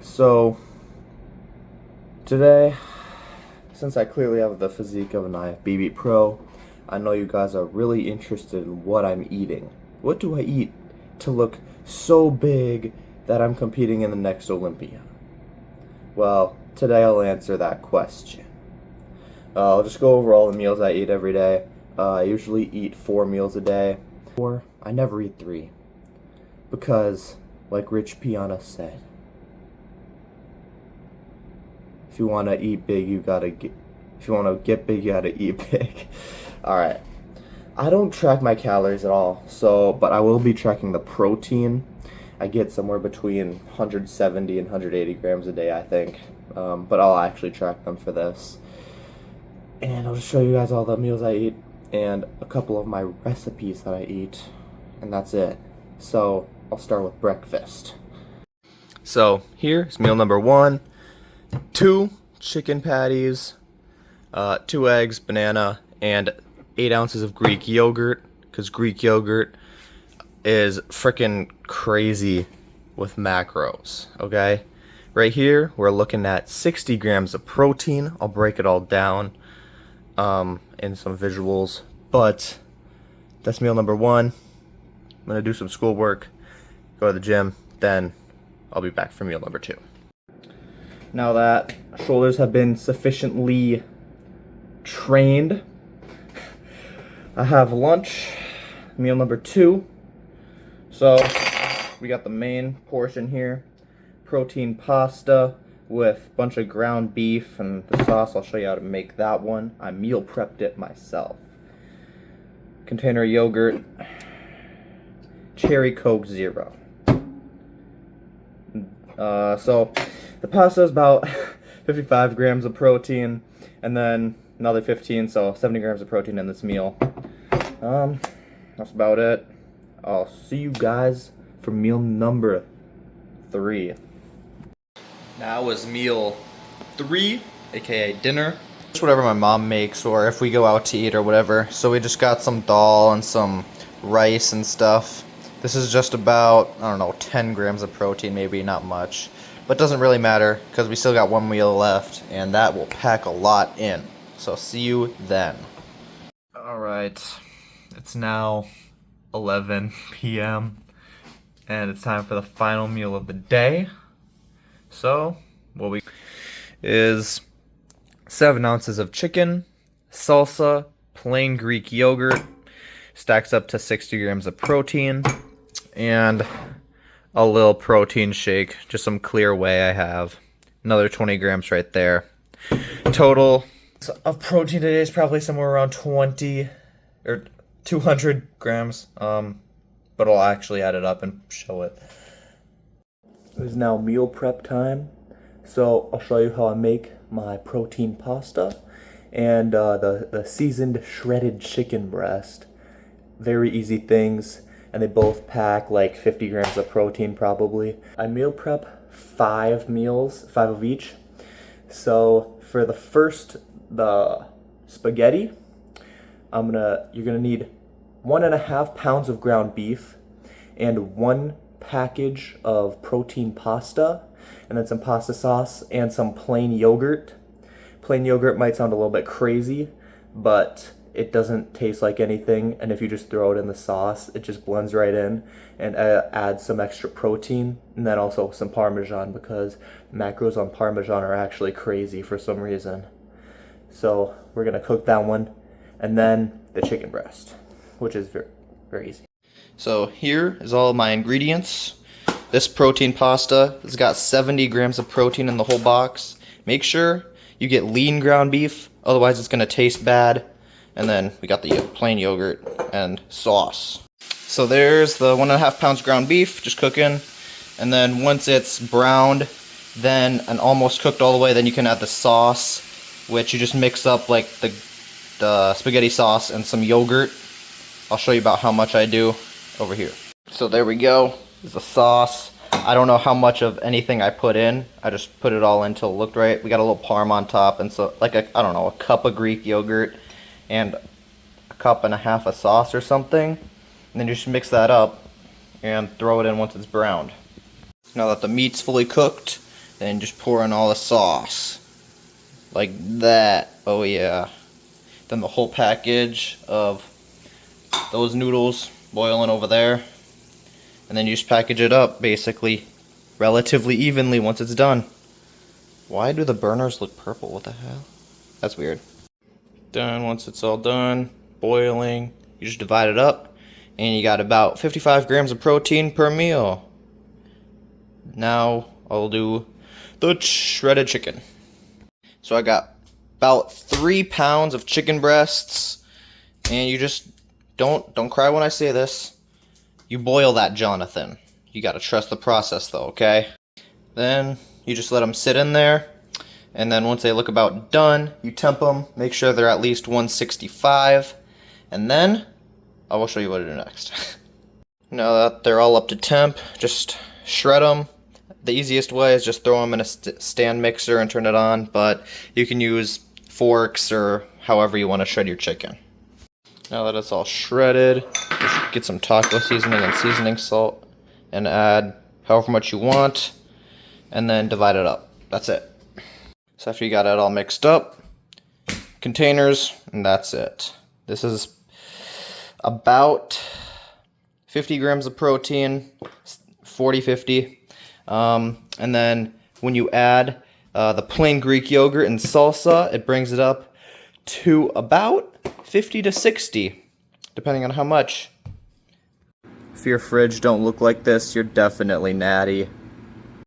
So, today, since I clearly have the physique of an IFBB pro, I know you guys are really interested in what I'm eating. What do I eat to look so big that I'm competing in the next Olympia? Well, today I'll answer that question. I'll just go over all the meals I eat every day. I usually eat 4 meals a day. Or I never eat 3. Because, like Rich Piana said, if you want to eat big, if you want to get big, you gotta eat big. Alright. I don't track my calories at all, but I will be tracking the protein. I get somewhere between 170 and 180 grams a day, I think. But I'll actually track them for this. And I'll just show you guys all the meals I eat and a couple of my recipes that I eat. And that's it. So, I'll start with breakfast. So, here's meal number 1. 2 chicken patties, 2 eggs, banana, and 8 ounces of Greek yogurt, because Greek yogurt is freaking crazy with macros, okay? Right here, we're looking at 60 grams of protein. I'll break it all down in some visuals, but that's meal number 1. I'm going to do some schoolwork, go to the gym, then I'll be back for meal number 2. Now that shoulders have been sufficiently trained, I have lunch, meal number 2. So we got the main portion here, protein pasta with a bunch of ground beef and the sauce. I'll show you how to make that one. I meal prepped it myself. Container yogurt, cherry Coke Zero. So the pasta is about 55 grams of protein, and then another 15, so 70 grams of protein in this meal. That's about it. I'll see you guys for meal number 3. Now is meal 3, aka dinner. Just whatever my mom makes, or if we go out to eat or whatever. So we just got some dal and some rice and stuff. This is just about, I don't know, 10 grams of protein, maybe, not much. But it doesn't really matter, because we still got 1 meal left, and that will pack a lot in. So see you then. Alright, it's now 11 p.m. and it's time for the final meal of the day. So, what we is 7 ounces of chicken, salsa, plain Greek yogurt, stacks up to 60 grams of protein, and a little protein shake, just some clear whey I have. Another 20 grams right there. Total of protein today is probably somewhere around 20 or 200 grams, but I'll actually add it up and show it. It is now meal prep time, so I'll show you how I make my protein pasta and the seasoned shredded chicken breast. Very easy things, and they both pack like 50 grams of protein probably. I meal prep 5 meals, 5 of each. So for the spaghetti, you're gonna need 1.5 pounds of ground beef and 1 package of protein pasta, and then some pasta sauce and some plain yogurt. Plain yogurt might sound a little bit crazy, but it doesn't taste like anything, and if you just throw it in the sauce, it just blends right in and adds some extra protein, and then also some Parmesan, because macros on Parmesan are actually crazy for some reason. So we're gonna cook that one, and then the chicken breast, which is very, very easy. So here is all of my ingredients. This protein pasta has got 70 grams of protein in the whole box. Make sure you get lean ground beef, otherwise it's gonna taste bad. And then we got the plain yogurt and sauce. So there's the 1.5 pounds ground beef just cooking. And then once it's browned, then and almost cooked all the way, then you can add the sauce, which you just mix up like the spaghetti sauce and some yogurt. I'll show you about how much I do over here. So there we go, is the sauce. I don't know how much of anything I put in. I just put it all in until it looked right. We got a little parm on top, and so like I don't know, a cup of Greek yogurt and a cup and a half of sauce or something, and then you just mix that up and throw it in once it's browned. Now that the meat's fully cooked, Then just pour in all the sauce. Like that. Oh yeah. Then the whole package of those noodles boiling over there. And then you just package it up basically relatively evenly once it's done. Why do the burners look purple? What the hell? That's weird. Done. Once it's all done, boiling, you just divide it up and you got about 55 grams of protein per meal. Now I'll do the shredded chicken. So I got about 3 pounds of chicken breasts, and you just don't cry when I say this. You boil that, Jonathan. You gotta trust the process though, okay? Then you just let them sit in there, and then once they look about done, you temp them, make sure they're at least 165, and then I will show you what to do next. Now that they're all up to temp, just shred them. The easiest way is just throw them in a stand mixer and turn it on, but you can use forks or however you want to shred your chicken. Now that it's all shredded, just get some taco seasoning and seasoning salt and add however much you want, and then divide it up. That's it. So after you got it all mixed up, containers, and that's it. This is about 50 grams of protein, 40-50. And then when you add the plain Greek yogurt and salsa, it brings it up to about 50 to 60, depending on how much. If your fridge don't look like this, you're definitely natty.